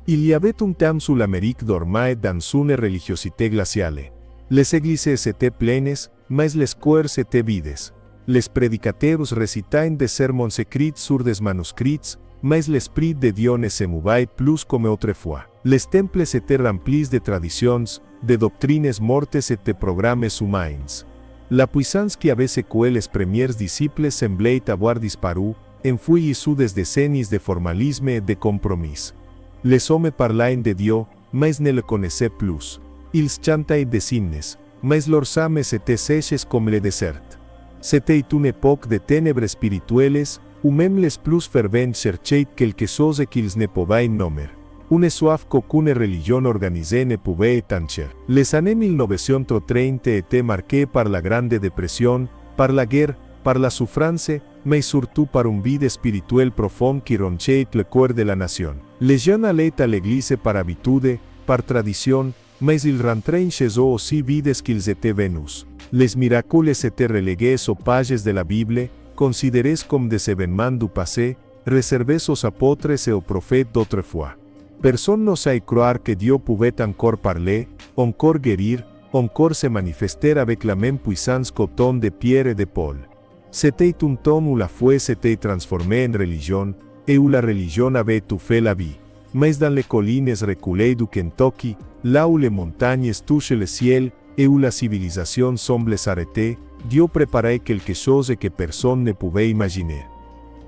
Il y avait un temps sous l'Amérique dormait dans une religiosité glaciale. Les églises étaient pleines, mais les cœurs étaient vides. Les prédicateurs recitaient des sermons écrits sur des manuscrits, mais l'Esprit de Dieu ne se mouvait plus comme autrefois. Les temples étaient remplis de traditions, de doctrines mortes et de programmes humains. La puissance qui avait secoué les premiers disciples semblait avoir disparu, enfouie sous des décennies de formalisme et de compromis. Les hommes parlaient de Dieu, mais ne le connaissaient plus. Ils chantaient des hymnes, mais leurs âmes étaient sèches comme le désert. C'était une époque de ténèbres spirituelles, où même les plus fervents cherchaient quelque chose qu'ils ne pouvaient nommer. Une soif qu'aucune religion organisée ne pouvait étancher. Les années 1930 étaient marquées par la Grande Dépression, par la guerre, par la souffrance, mais surtout par un vide spirituel profond qui ronchait le cœur de la nation. Les jeunes allaient à l'église par habitude, par tradition, mais ils rentraient chez eux aussi vides qu'ils étaient venus. Les miracles étaient relégués aux pages de la Bible, considérés comme des événements du passé, réservés aux apôtres et aux prophètes d'autrefois. Personne n'osait croire que Dieu pouvait encore parler, encore guérir, encore se manifester avec la même puissance qu'au temps de Pierre et de Paul. C'était un temps où la foi s'était transformée en religion, et où la religion avait étouffé la vie. Mais dans les collines reculées du Kentucky, là où les montagnes touchent le ciel, et où la civilisation semble s'arrêter, Dieu préparait quelque chose que personne ne pouvait imaginer.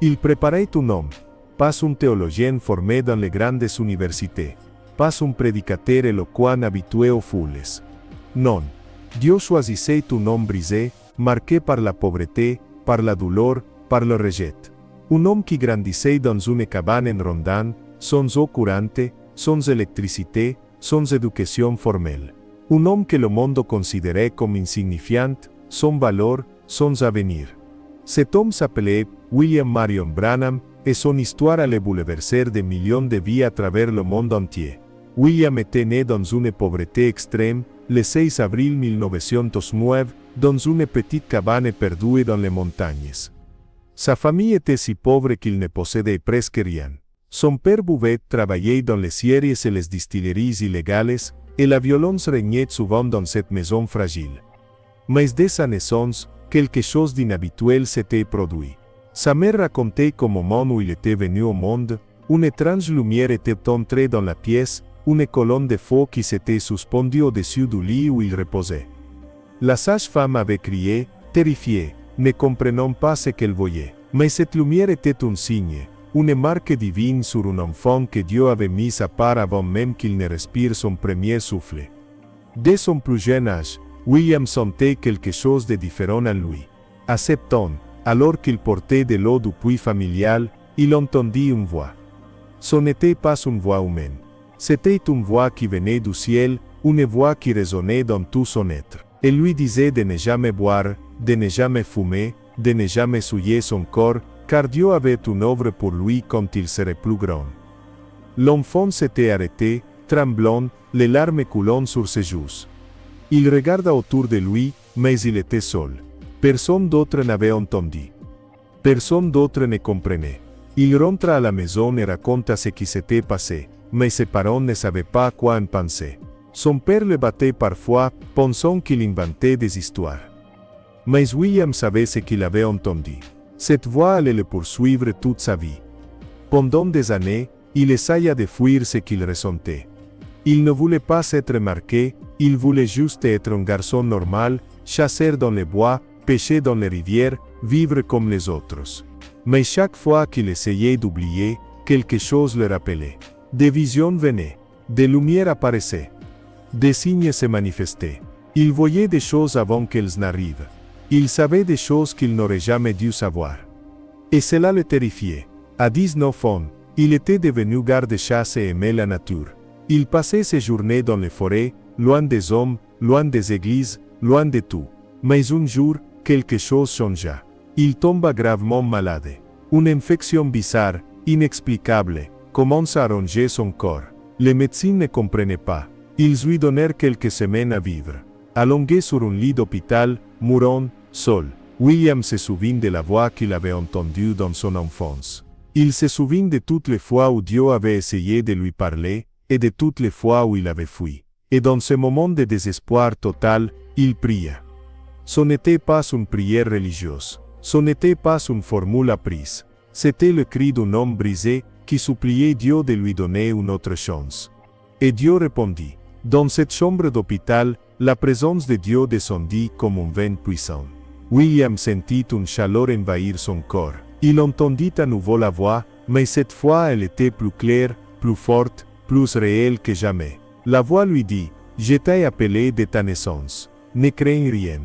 Il préparait un homme, pas un théologien formé dans les grandes universités, pas un prédicateur éloquent habitué aux foules. Non, Dieu choisissait un homme brisé, marqué par la pauvreté, par la douleur, par le rejet. Un homme qui grandissait dans une cabane en Rondon, sans eau courante, sans électricité, sans éducation formelle. Un homme que le monde considérait comme insignifiant, sans valeur, sans avenir. Cet homme s'appelait William Marion Branham, et son histoire allait bouleverser des millions de vies à travers le monde entier. William était né dans une pauvreté extrême, le 6 avril 1909, dans une petite cabane perdue dans les montagnes. Sa famille était si pauvre qu'il ne possédait presque rien. Son père buvait, travaillait dans les scieries et les distilleries illégales, et la violence régnait souvent dans cette maison fragile. Mais dès sa naissance, quelque chose d'inhabituel s'était produit. Sa mère racontait qu'au moment où il était venu au monde, une étrange lumière était entrée dans la pièce, une colonne de feu qui s'était suspendue au-dessus du lit où il reposait. La sage-femme avait crié, terrifiée, ne comprenant pas ce qu'elle voyait. Mais cette lumière était un signe, une marque divine sur un enfant que Dieu avait mis à part avant même qu'il ne respire son premier souffle. Dès son plus jeune âge, William sentait quelque chose de différent en lui. À 7 ans, alors qu'il portait de l'eau du puits familial, il entendit une voix. Ce n'était pas une voix humaine. C'était une voix qui venait du ciel, une voix qui résonnait dans tout son être. Elle lui disait de ne jamais boire, de ne jamais fumer, de ne jamais souiller son corps, car Dieu avait une œuvre pour lui quand il serait plus grand. L'enfant s'était arrêté, tremblant, les larmes coulant sur ses joues. Il regarda autour de lui, mais il était seul. Personne d'autre n'avait entendu. Personne d'autre ne comprenait. Il rentra à la maison et raconta ce qui s'était passé, mais ses parents ne savaient pas quoi en penser. Son père le battait parfois, pensant qu'il inventait des histoires. Mais William savait ce qu'il avait entendu. Cette voix allait le poursuivre toute sa vie. Pendant des années, il essaya de fuir ce qu'il ressentait. Il ne voulait pas être remarqué, il voulait juste être un garçon normal, chasser dans les bois, pêcher dans les rivières, vivre comme les autres. Mais chaque fois qu'il essayait d'oublier, quelque chose le rappelait. Des visions venaient, des lumières apparaissaient. Des signes se manifestaient. Il voyait des choses avant qu'elles n'arrivent. Il savait des choses qu'il n'aurait jamais dû savoir. Et cela le terrifiait. À 19 ans, il était devenu garde-chasse et aimait la nature. Il passait ses journées dans les forêts, loin des hommes, loin des églises, loin de tout. Mais un jour, quelque chose changea. Il tomba gravement malade. Une infection bizarre, inexplicable, commença à ronger son corps. Les médecins ne comprenaient pas. Ils lui donnèrent quelques semaines à vivre. Allongé sur un lit d'hôpital, mourant, seul, William se souvint de la voix qu'il avait entendue dans son enfance. Il se souvint de toutes les fois où Dieu avait essayé de lui parler, et de toutes les fois où il avait fui. Et dans ce moment de désespoir total, il pria. Ce n'était pas une prière religieuse. Ce n'était pas une formule apprise. C'était le cri d'un homme brisé qui suppliait Dieu de lui donner une autre chance. Et Dieu répondit. Dans cette chambre d'hôpital, la présence de Dieu descendit comme un vent puissant. William sentit une chaleur envahir son corps. Il entendit à nouveau la voix, mais cette fois elle était plus claire, plus forte, plus réelle que jamais. La voix lui dit, « Je t'ai appelé de ta naissance. Ne crains rien.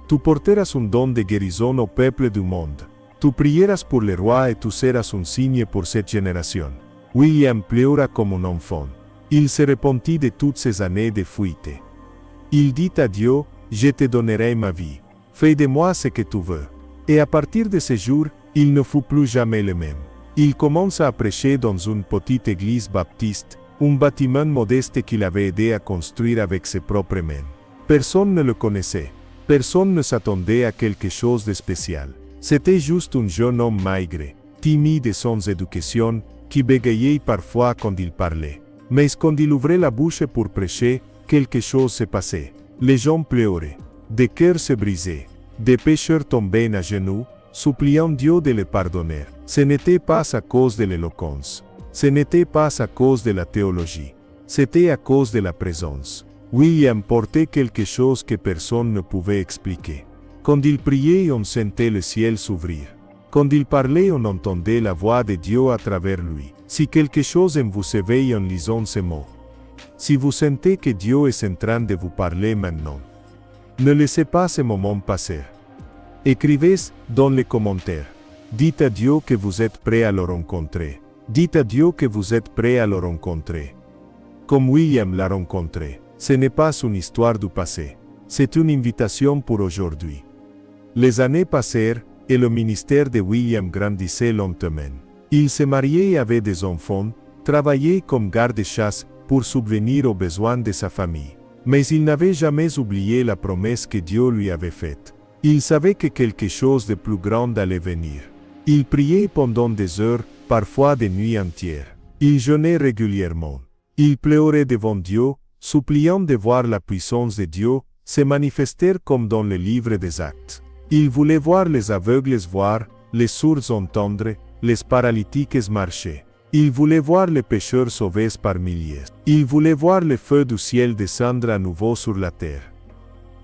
Tu porteras un don de guérison au peuple du monde. Tu prieras pour le roi et tu seras un signe pour cette génération. » William pleura comme un enfant. Il se repentit de toutes ces années de fuite. Il dit à Dieu, « Je te donnerai ma vie. Fais de moi ce que tu veux. » Et à partir de ce jour, il ne fut plus jamais le même. Il commença à prêcher dans une petite église baptiste, un bâtiment modeste qu'il avait aidé à construire avec ses propres mains. Personne ne le connaissait. Personne ne s'attendait à quelque chose de spécial. C'était juste un jeune homme maigre, timide et sans éducation, qui bégayait parfois quand il parlait. Mais quand il ouvrait la bouche pour prêcher, quelque chose se passait. Les gens pleuraient. Des cœurs se brisaient. Des pécheurs tombaient à genoux, suppliant Dieu de les pardonner. Ce n'était pas à cause de l'éloquence. Ce n'était pas à cause de la théologie. C'était à cause de la présence. William portait quelque chose que personne ne pouvait expliquer. Quand il priait, on sentait le ciel s'ouvrir. Quand il parlait, on entendait la voix de Dieu à travers lui. Si quelque chose en vous éveille en lisant ces mots. Si vous sentez que Dieu est en train de vous parler maintenant, ne laissez pas ce moment passer. Écrivez dans les commentaires. Dites à Dieu que vous êtes prêt à le rencontrer. Dites à Dieu que vous êtes prêt à le rencontrer. Comme William l'a rencontré. Ce n'est pas une histoire du passé. C'est une invitation pour aujourd'hui. Les années passèrent, et le ministère de William grandissait lentement. Il se mariait et avait des enfants, travaillait comme garde-chasse pour subvenir aux besoins de sa famille. Mais il n'avait jamais oublié la promesse que Dieu lui avait faite. Il savait que quelque chose de plus grand allait venir. Il priait pendant des heures, parfois des nuits entières. Il jeûnait régulièrement. Il pleurait devant Dieu, suppliant de voir la puissance de Dieu se manifester comme dans le livre des Actes. Il voulait voir les aveugles voir, les sourds entendre, les paralytiques marcher. Il voulait voir les pécheurs sauvés par milliers. Il voulait voir le feu du ciel descendre à nouveau sur la terre.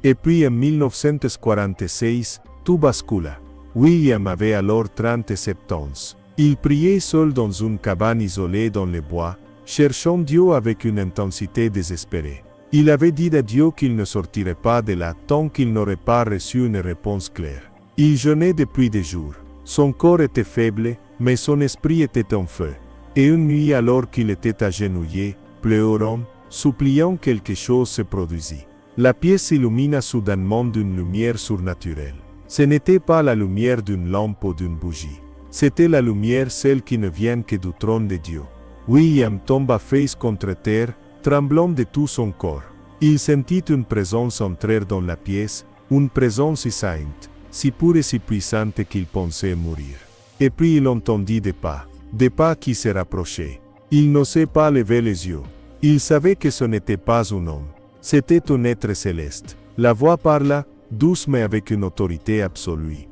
Et puis en 1946, tout bascula. William avait alors 37 ans. Il priait seul dans une cabane isolée dans les bois, cherchant Dieu avec une intensité désespérée. Il avait dit à Dieu qu'il ne sortirait pas de là tant qu'il n'aurait pas reçu une réponse claire. Il jeûnait depuis des jours. Son corps était faible, mais son esprit était en feu. Et une nuit alors qu'il était agenouillé, pleurant, suppliant quelque chose se produisit. La pièce s'illumina soudainement d'une lumière surnaturelle. Ce n'était pas la lumière d'une lampe ou d'une bougie. C'était la lumière celle qui ne vient que du trône de Dieu. William tomba face contre terre, tremblant de tout son corps. Il sentit une présence entrer dans la pièce, une présence si sainte, si pure et si puissante qu'il pensait mourir. Et puis il entendit des pas qui se rapprochaient. Il n'osait pas lever les yeux. Il savait que ce n'était pas un homme. C'était un être céleste. La voix parla, douce mais avec une autorité absolue.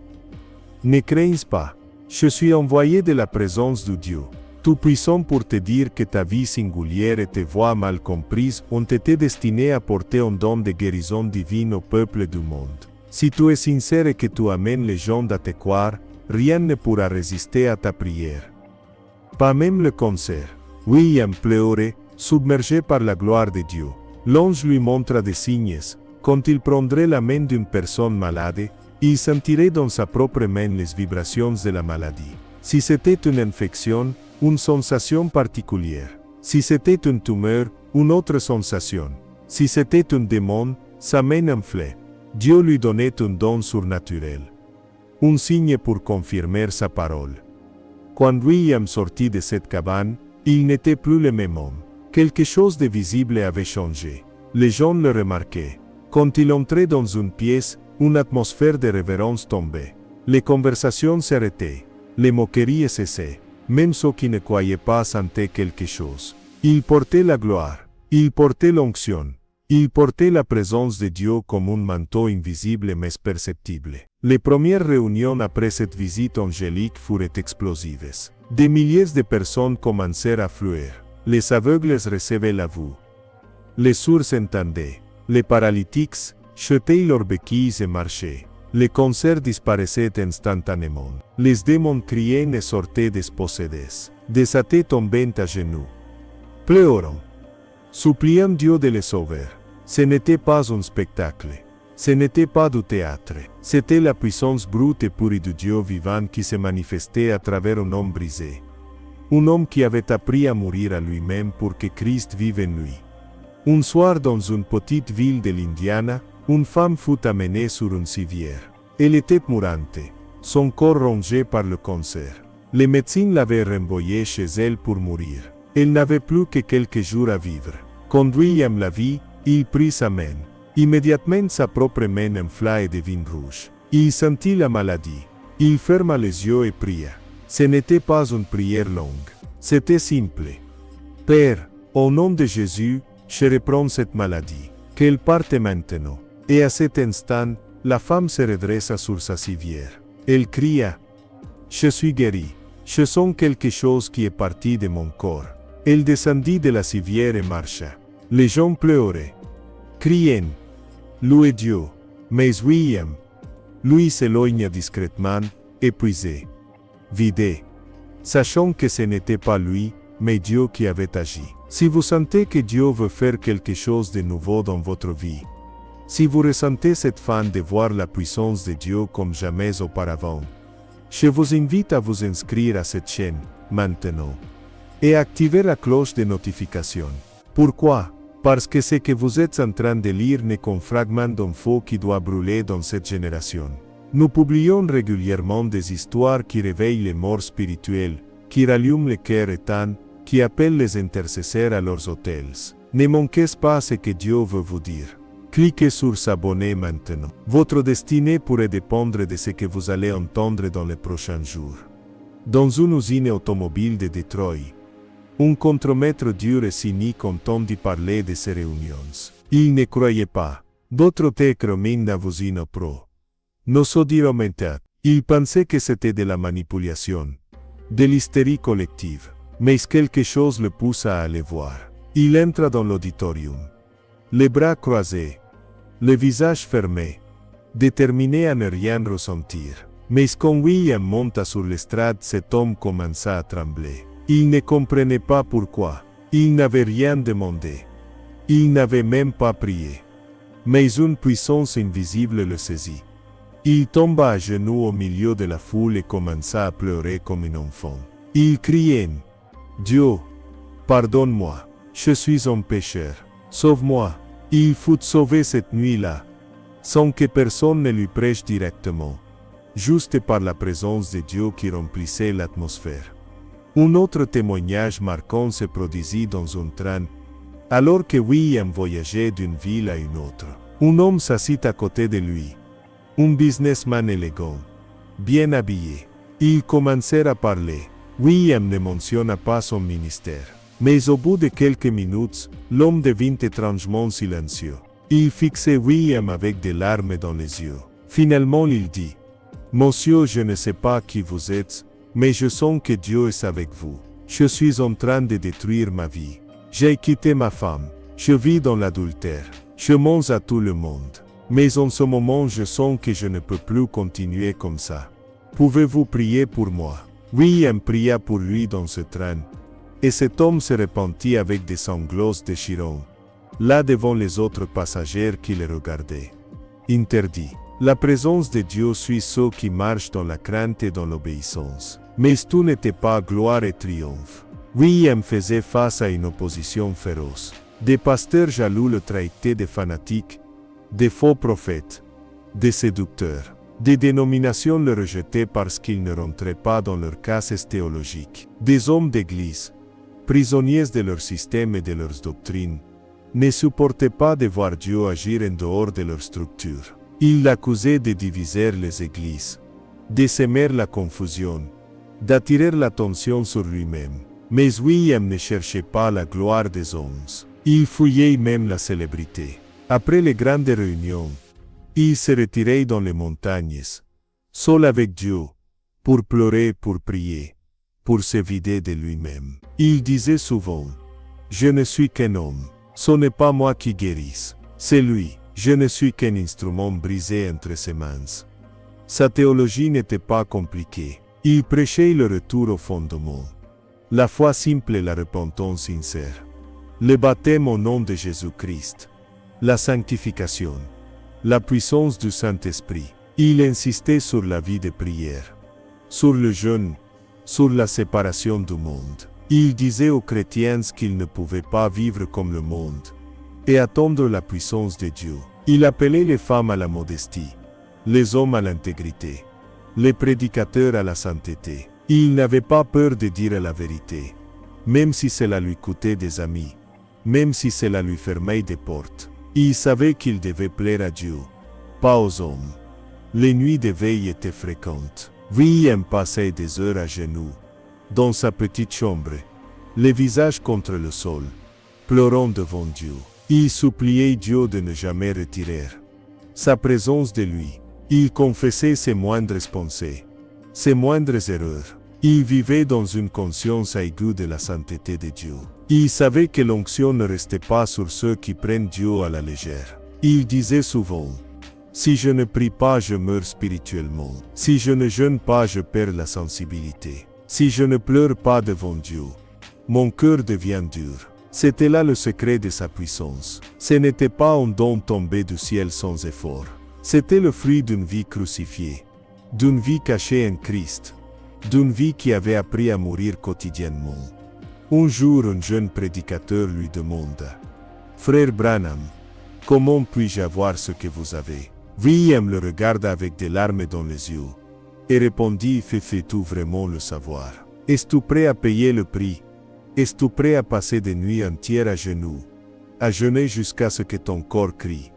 Ne crains pas. Je suis envoyé de la présence de Dieu, Tout-Puissant pour te dire que ta vie singulière et tes voix mal comprises ont été destinées à porter un don de guérison divine au peuple du monde. Si tu es sincère et que tu amènes les gens à te croire, rien ne pourra résister à ta prière. Pas même le cancer. William pleurait, submergé par la gloire de Dieu. L'ange lui montra des signes. Quand il prendrait la main d'une personne malade, il sentirait dans sa propre main les vibrations de la maladie. Si c'était une infection, une sensation particulière. Si c'était une tumeur, une autre sensation. Si c'était un démon, sa main enflait. Dieu lui donnait un don surnaturel. Un signe pour confirmer sa parole. Quand William sortit de cette cabane, il n'était plus le même homme. Quelque chose de visible avait changé. Les gens le remarquaient. Quand il entrait dans une pièce, une atmosphère de révérence tombait. Les conversations s'arrêtaient. Les moqueries cessaient. Même ceux qui ne croyaient pas sentaient quelque chose. Ils portaient la gloire. Ils portaient l'onction. Ils portaient la présence de Dieu comme un manteau invisible mais perceptible. Les premières réunions après cette visite angélique furent explosives. Des milliers de personnes commencèrent à fluer. Les aveugles recevaient la vue. Les sourds entendaient. Les paralytiques jetaient leurs béquilles et marchaient. Les cancers disparaissaient instantanément. Les démons criaient et sortaient despossédés. Des athées tombaient à genoux. Pleurant. Suppliant Dieu de les sauver. Ce n'était pas un spectacle. Ce n'était pas du théâtre. C'était la puissance brute et pure du Dieu vivant qui se manifestait à travers un homme brisé. Un homme qui avait appris à mourir à lui-même pour que Christ vive en lui. Un soir dans une petite ville de l'Indiana, une femme fut amenée sur une civière. Elle était mourante, son corps rongé par le cancer. Les médecins l'avaient renvoyée chez elle pour mourir. Elle n'avait plus que quelques jours à vivre. Quand William la vit, il prit sa main. Immédiatement sa propre main enfla et devint rouge. Il sentit la maladie. Il ferma les yeux et pria. Ce n'était pas une prière longue. C'était simple. Père, au nom de Jésus, je reprends cette maladie. Qu'elle parte maintenant. Et à cet instant, la femme se redressa sur sa civière. Elle cria. Je suis guérie. Je sens quelque chose qui est parti de mon corps. Elle descendit de la civière et marcha. Les gens pleuraient. Criant. Louez Dieu. Mais William, lui s'éloigna discrètement, épuisé. Vidé. Sachant que ce n'était pas lui, mais Dieu qui avait agi. Si vous sentez que Dieu veut faire quelque chose de nouveau dans votre vie, si vous ressentez cette faim de voir la puissance de Dieu comme jamais auparavant, je vous invite à vous inscrire à cette chaîne, maintenant, et activer la cloche de notification. Pourquoi? Parce que ce que vous êtes en train de lire n'est qu'un fragment d'un feu qui doit brûler dans cette génération. Nous publions régulièrement des histoires qui réveillent les morts spirituels, qui rallument le cœur éteint, qui appellent les intercesseurs à leurs hôtels. Ne manquez pas ce que Dieu veut vous dire. Cliquez sur s'abonner maintenant. Votre destinée pourrait dépendre de ce que vous allez entendre dans les prochains jours. Dans une usine automobile de Detroit, un contremaître dur et cynique entendit parler de ces réunions. Il ne croyait pas. D'autres técromin à vous pro. No so dire mentir. Il pensait que c'était de la manipulation, de l'hystérie collective. Mais quelque chose le poussa à aller voir. Il entra dans l'auditorium. Les bras croisés, le visage fermé, déterminé à ne rien ressentir. Mais quand William monta sur l'estrade, cet homme commença à trembler. Il ne comprenait pas pourquoi. Il n'avait rien demandé. Il n'avait même pas prié. Mais une puissance invisible le saisit. Il tomba à genoux au milieu de la foule et commença à pleurer comme un enfant. Il criait. Dieu, pardonne-moi, je suis un pécheur, sauve-moi. Il fut sauvé cette nuit-là, sans que personne ne lui prêche directement, juste par la présence de Dieu qui remplissait l'atmosphère. Un autre témoignage marquant se produisit dans un train, alors que William voyageait d'une ville à une autre. Un homme s'assit à côté de lui, un businessman élégant, bien habillé. Ils commencèrent à parler. William ne mentionna pas son ministère. Mais au bout de quelques minutes, l'homme devint étrangement silencieux. Il fixait William avec des larmes dans les yeux. Finalement il dit, « Monsieur, je ne sais pas qui vous êtes, mais je sens que Dieu est avec vous. Je suis en train de détruire ma vie. J'ai quitté ma femme. Je vis dans l'adultère. Je mens à tout le monde. Mais en ce moment je sens que je ne peux plus continuer comme ça. Pouvez-vous prier pour moi ?» William pria pour lui dans ce train. Et cet homme se repentit avec des sanglots déchirants, là devant les autres passagers qui le regardaient. Interdit. La présence de Dieu suit ceux qui marchent dans la crainte et dans l'obéissance. Mais tout n'était pas gloire et triomphe. William faisait face à une opposition féroce. Des pasteurs jaloux le traitaient de fanatique, de faux prophètes, de séducteurs. Des dénominations le rejetaient parce qu'il ne rentrait pas dans leurs cases théologiques. Des hommes d'église, prisonniers de leur système et de leurs doctrines, ne supportaient pas de voir Dieu agir en dehors de leur structure. Ils l'accusaient de diviser les églises, de semer la confusion, d'attirer l'attention sur lui-même. Mais William ne cherchait pas la gloire des hommes. Il fouillait même la célébrité. Après les grandes réunions, il se retirait dans les montagnes, seul avec Dieu, pour pleurer, pour prier, pour se vider de lui-même. Il disait souvent, « Je ne suis qu'un homme, ce n'est pas moi qui guérisse, c'est lui, je ne suis qu'un instrument brisé entre ses mains. » Sa théologie n'était pas compliquée. Il prêchait le retour au fondement, la foi simple et la repentance sincère, le baptême au nom de Jésus-Christ, la sanctification, la puissance du Saint-Esprit. Il insistait sur la vie de prière, sur le jeûne, sur la séparation du monde. Il disait aux chrétiens qu'ils ne pouvaient pas vivre comme le monde et attendre la puissance de Dieu. Il appelait les femmes à la modestie, les hommes à l'intégrité, les prédicateurs à la sainteté. Il n'avait pas peur de dire la vérité, même si cela lui coûtait des amis, même si cela lui fermait des portes. Il savait qu'il devait plaire à Dieu, pas aux hommes. Les nuits de veille étaient fréquentes. William passait des heures à genoux, dans sa petite chambre, le visage contre le sol, pleurant devant Dieu. Il suppliait Dieu de ne jamais retirer sa présence de lui. Il confessait ses moindres pensées, ses moindres erreurs. Il vivait dans une conscience aiguë de la sainteté de Dieu. Il savait que l'onction ne restait pas sur ceux qui prennent Dieu à la légère. Il disait souvent, « Si je ne prie pas, je meurs spirituellement. Si je ne jeûne pas, je perds la sensibilité. Si je ne pleure pas devant Dieu, mon cœur devient dur. » C'était là le secret de sa puissance. Ce n'était pas un don tombé du ciel sans effort. C'était le fruit d'une vie crucifiée, d'une vie cachée en Christ, d'une vie qui avait appris à mourir quotidiennement. Un jour, un jeune prédicateur lui demanda, « Frère Branham, comment puis-je avoir ce que vous avez ?» William le regarda avec des larmes dans les yeux et répondit, « Fais-tu vraiment le savoir? Es-tu prêt à payer le prix? Es-tu prêt à passer des nuits entières à genoux, à jeûner jusqu'à ce que ton corps crie,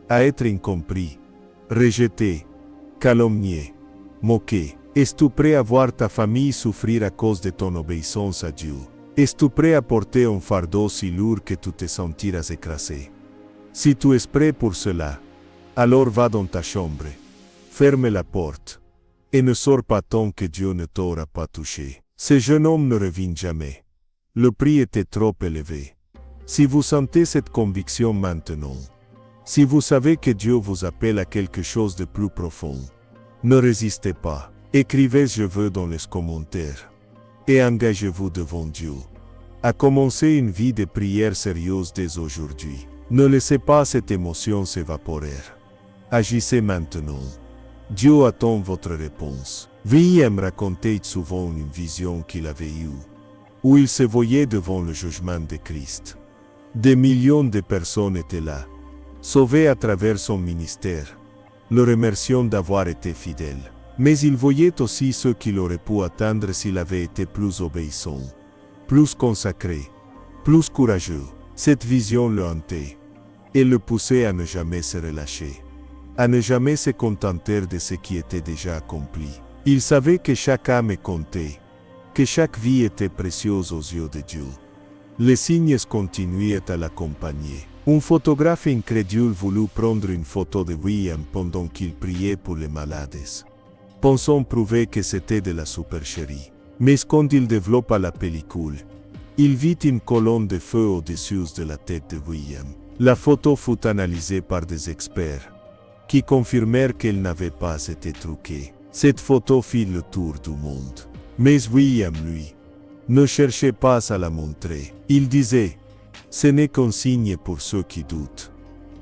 à être incompris, rejeté, calomnié, moqué? Es-tu prêt à voir ta famille souffrir à cause de ton obéissance à Dieu? Es-tu prêt à porter un fardeau si lourd que tu te sentiras écrasé? Si tu es prêt pour cela, alors va dans ta chambre, ferme la porte, et ne sors pas tant que Dieu ne t'aura pas touché. » Ce jeune homme ne revint jamais. Le prix était trop élevé. Si vous sentez cette conviction maintenant, si vous savez que Dieu vous appelle à quelque chose de plus profond, ne résistez pas. Écrivez « Je veux » dans les commentaires et engagez-vous devant Dieu à commencer une vie de prière sérieuse dès aujourd'hui. Ne laissez pas cette émotion s'évaporer. Agissez maintenant. Dieu attend votre réponse. William racontait souvent une vision qu'il avait eue, où il se voyait devant le jugement de Christ. Des millions de personnes étaient là, sauvées à travers son ministère, le remerciant d'avoir été fidèle. Mais il voyait aussi ceux qu'il aurait pu atteindre s'il avait été plus obéissant, plus consacré, plus courageux. Cette vision le hantait et le poussait à ne jamais se relâcher, à ne jamais se contenter de ce qui était déjà accompli. Il savait que chaque âme comptait, que chaque vie était précieuse aux yeux de Dieu. Les signes continuaient à l'accompagner. Un photographe incrédule voulut prendre une photo de William pendant qu'il priait pour les malades, pensant prouver que c'était de la supercherie. Mais quand il développa la pellicule, il vit une colonne de feu au-dessus de la tête de William. La photo fut analysée par des experts, qui confirmèrent qu'elle n'avait pas été truquée. Cette photo fit le tour du monde. Mais William, lui, ne cherchait pas à la montrer. Il disait, « Ce n'est qu'un signe pour ceux qui doutent.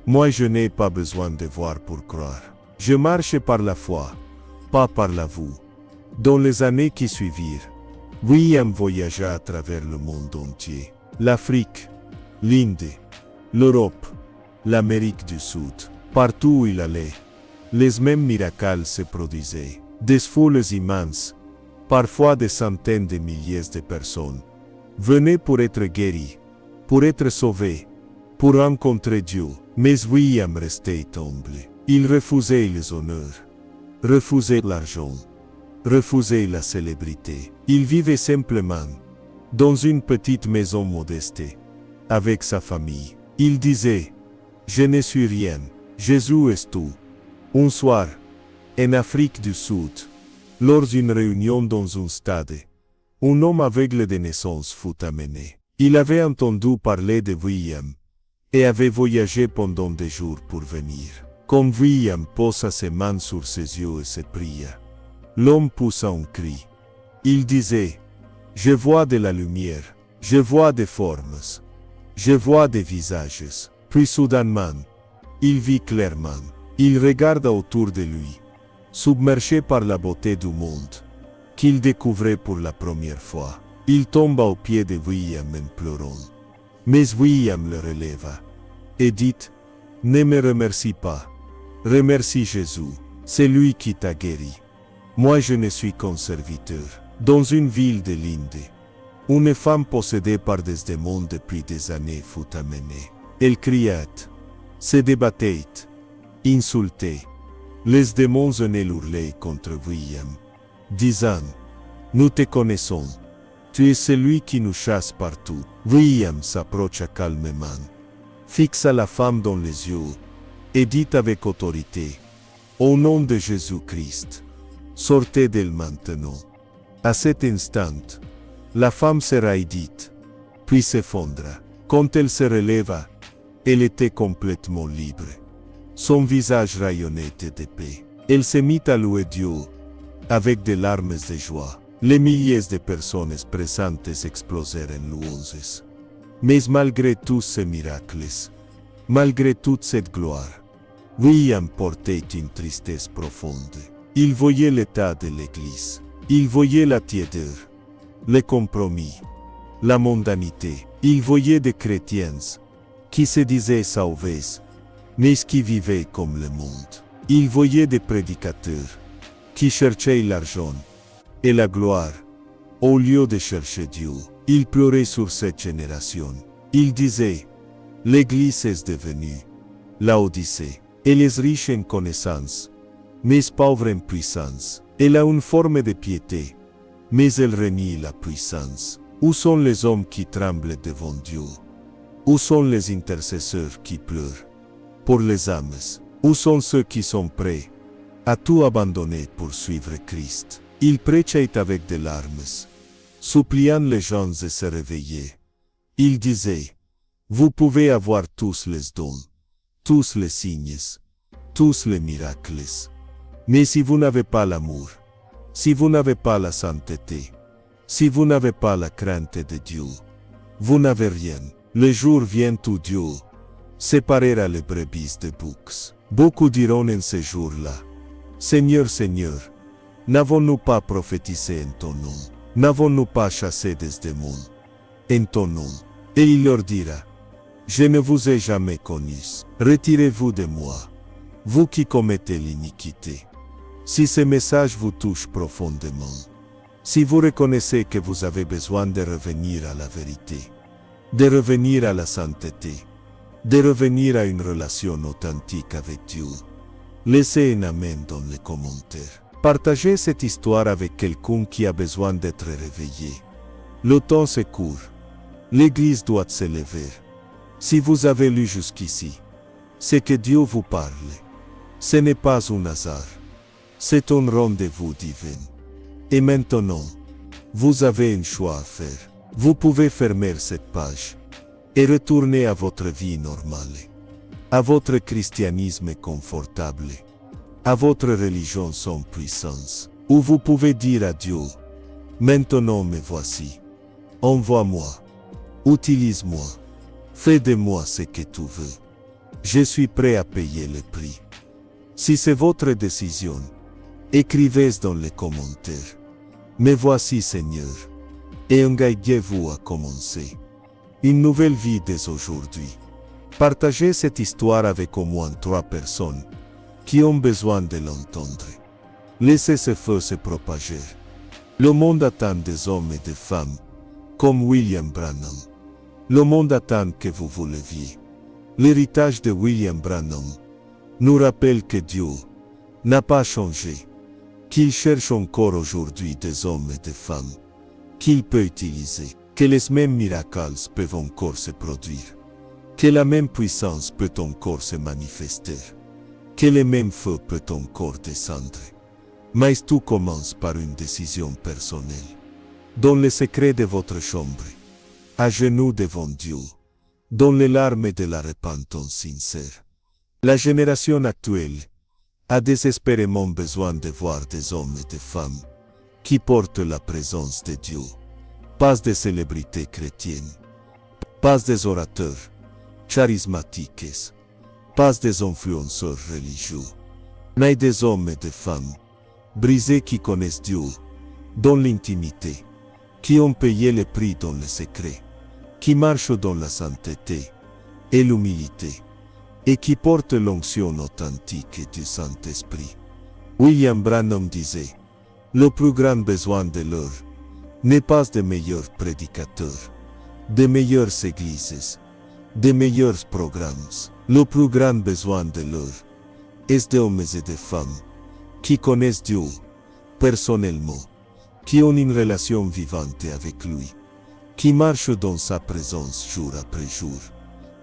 Moi je n'ai pas besoin de voir pour croire. Je marche par la foi, pas par la vue. » Dans les années qui suivirent, William voyagea à travers le monde entier. L'Afrique, l'Inde, l'Europe, l'Amérique du Sud. Partout où il allait, les mêmes miracles se produisaient. Des foules immenses, parfois des centaines de milliers de personnes, venaient pour être guéries, pour être sauvées, pour rencontrer Dieu. Mais William restait humble. Il refusait les honneurs, refusait l'argent, refusait la célébrité. Il vivait simplement, dans une petite maison modeste, avec sa famille. Il disait, je ne suis rien, Jésus est tout. Un soir, en Afrique du Sud, lors d'une réunion dans un stade, un homme aveugle de naissance fut amené. Il avait entendu parler de William et avait voyagé pendant des jours pour venir. Quand William posa ses mains sur ses yeux et se pria, l'homme poussa un cri. Il disait, je vois de la lumière, je vois des formes, je vois des visages. Puis soudainement, il vit clairement. Il regarda autour de lui, submergé par la beauté du monde, qu'il découvrait pour la première fois. Il tomba aux pieds de William en pleurant. Mais William le releva et dit, ne me remercie pas, remercie Jésus, c'est lui qui t'a guéri. Moi je ne suis qu'un serviteur. Dans une ville de l'Inde, une femme possédée par des démons depuis des années fut amenée. Elle criait, se débattait, insultait. Les démons venaient hurler contre William, disant, nous te connaissons, tu es celui qui nous chasse partout. William s'approcha calmement, fixa la femme dans les yeux, et dit avec autorité, au nom de Jésus-Christ, sortez d'elle maintenant. À cet instant, la femme se raidit, puis s'effondra. Quand elle se releva, elle était complètement libre. Son visage rayonnait de paix. Elle se mit à louer Dieu, avec des larmes de joie. Les milliers de personnes présentes explosèrent en louanges. Mais malgré tous ces miracles, malgré toute cette gloire, William portait une tristesse profonde. Il voyait l'état de l'Église. Il voyait la tiédeur, le compromis, la mondanité. Il voyait des chrétiens qui se disaient sauvés, mais qui vivaient comme le monde. Il voyait des prédicateurs qui cherchaient l'argent et la gloire au lieu de chercher Dieu. Il pleurait sur cette génération. Il disait, l'Église est devenue la Odyssée. Elle est riche en connaissances, mais pauvre en puissance. Elle a une forme de piété, mais elle renie la puissance. Où sont les hommes qui tremblent devant Dieu? Où sont les intercesseurs qui pleurent pour les âmes? Où sont ceux qui sont prêts à tout abandonner pour suivre Christ? Il prêchait avec des larmes, suppliant les gens de se réveiller. Il disait, vous pouvez avoir tous les dons, tous les signes, tous les miracles. Mais si vous n'avez pas l'amour, si vous n'avez pas la sainteté, si vous n'avez pas la crainte de Dieu, vous n'avez rien. Le jour vient où Dieu séparera les brebis des boucs. Beaucoup diront en ce jour-là, Seigneur, Seigneur, n'avons-nous pas prophétisé en ton nom? N'avons-nous pas chassé des démons en ton nom? Et il leur dira, je ne vous ai jamais connus. Retirez-vous de moi, vous qui commettez l'iniquité. Si ce message vous touche profondément, si vous reconnaissez que vous avez besoin de revenir à la vérité, de revenir à la sainteté, de revenir à une relation authentique avec Dieu, laissez un amen dans les commentaires. Partagez cette histoire avec quelqu'un qui a besoin d'être réveillé. Le temps est court. L'Église doit se lever. Si vous avez lu jusqu'ici, c'est que Dieu vous parle. Ce n'est pas un hasard. C'est un rendez-vous divin. Et maintenant, vous avez un choix à faire. Vous pouvez fermer cette page et retourner à votre vie normale, à votre christianisme confortable, à votre religion sans puissance, où vous pouvez dire à Dieu, maintenant me voici, envoie-moi, utilise-moi, fais de moi ce que tu veux. Je suis prêt à payer le prix. Si c'est votre décision, écrivez dans les commentaires. Me voici Seigneur, et engagez-vous à commencer une nouvelle vie dès aujourd'hui. Partagez cette histoire avec au moins 3 personnes qui ont besoin de l'entendre. Laissez ce feu se propager. Le monde attend des hommes et des femmes comme William Branham. Le monde attend que vous vous leviez. L'héritage de William Branham nous rappelle que Dieu n'a pas changé. qu'il cherche encore aujourd'hui des hommes et des femmes qu'il peut utiliser, que les mêmes miracles peuvent encore se produire, que la même puissance peut encore se manifester, que le même feu peut encore descendre. Mais tout commence par une décision personnelle, dans le secret de votre chambre, à genoux devant Dieu, dans les larmes de la repentance sincère. La génération actuelle a désespérément besoin de voir des hommes et des femmes qui portent la présence de Dieu, pas des célébrités chrétiennes, pas des orateurs charismatiques, pas des influenceurs religieux, mais des hommes et des femmes brisés qui connaissent Dieu dans l'intimité, qui ont payé le prix dans le secret, qui marchent dans la sainteté et l'humilité, et qui portent l'onction authentique du Saint-Esprit. William Branham disait, le plus grand besoin de l'heure n'est pas de meilleurs prédicateurs, de meilleures églises, de meilleurs programmes. Le plus grand besoin de l'heure est d'hommes et de femmes qui connaissent Dieu personnellement, qui ont une relation vivante avec lui, qui marchent dans sa présence jour après jour,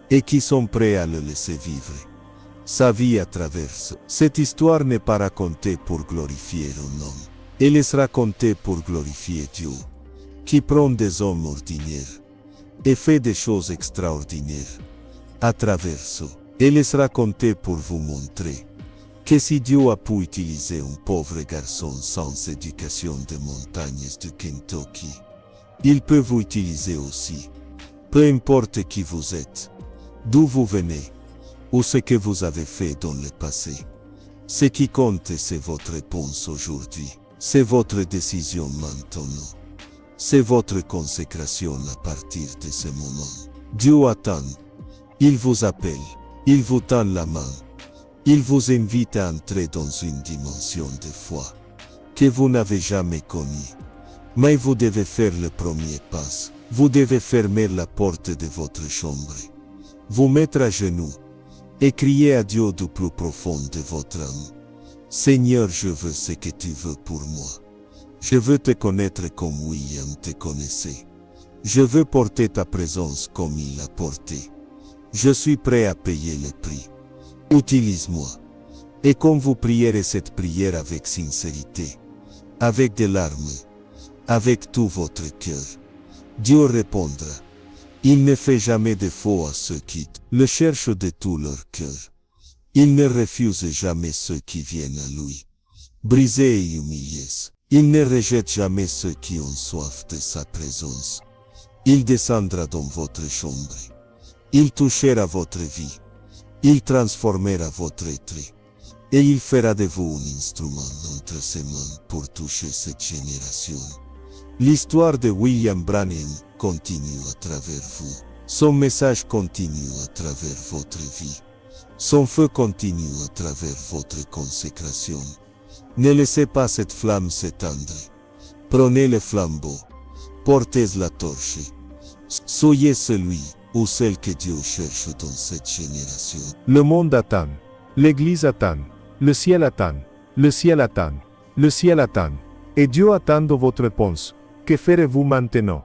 et qui sont prêts à le laisser vivre sa vie à travers. Cette histoire n'est pas racontée pour glorifier un homme, elle est racontée pour glorifier Dieu, qui prend des hommes ordinaires et fait des choses extraordinaires à travers eux. Elle est racontée pour vous montrer que si Dieu a pu utiliser un pauvre garçon sans éducation des montagnes du Kentucky, il peut vous utiliser aussi, peu importe qui vous êtes, d'où vous venez, ou ce que vous avez fait dans le passé. Ce qui compte, c'est votre réponse aujourd'hui, c'est votre décision maintenant, c'est votre consécration à partir de ce moment. Dieu attend, il vous appelle, il vous tend la main, il vous invite à entrer dans une dimension de foi que vous n'avez jamais connue. Mais vous devez faire le premier pas, vous devez fermer la porte de votre chambre, vous mettre à genoux et crier à Dieu du plus profond de votre âme. Seigneur, je veux ce que tu veux pour moi. Je veux te connaître comme William te connaissait. Je veux porter ta présence comme il l'a porté. Je suis prêt à payer le prix. Utilise-moi. Et quand vous prierez cette prière avec sincérité, avec des larmes, avec tout votre cœur, Dieu répondra. Il ne fait jamais défaut à ceux qui le cherchent de tout leur cœur. Il ne refuse jamais ceux qui viennent à lui, brisés et humiliés. Il ne rejette jamais ceux qui ont soif de sa présence. Il descendra dans votre chambre. Il touchera votre vie. Il transformera votre être. Et il fera de vous un instrument entre ses mains pour toucher cette génération. L'histoire de William Branham continue à travers vous. Son message continue à travers votre vie. Son feu continue à travers votre consécration. Ne laissez pas cette flamme s'éteindre. Prenez le flambeau. Portez la torche. Soyez celui ou celle que Dieu cherche dans cette génération. Le monde attend. L'Église attend. Le ciel attend. Le ciel attend. Le ciel attend. Et Dieu attend votre réponse. Que ferez-vous maintenant?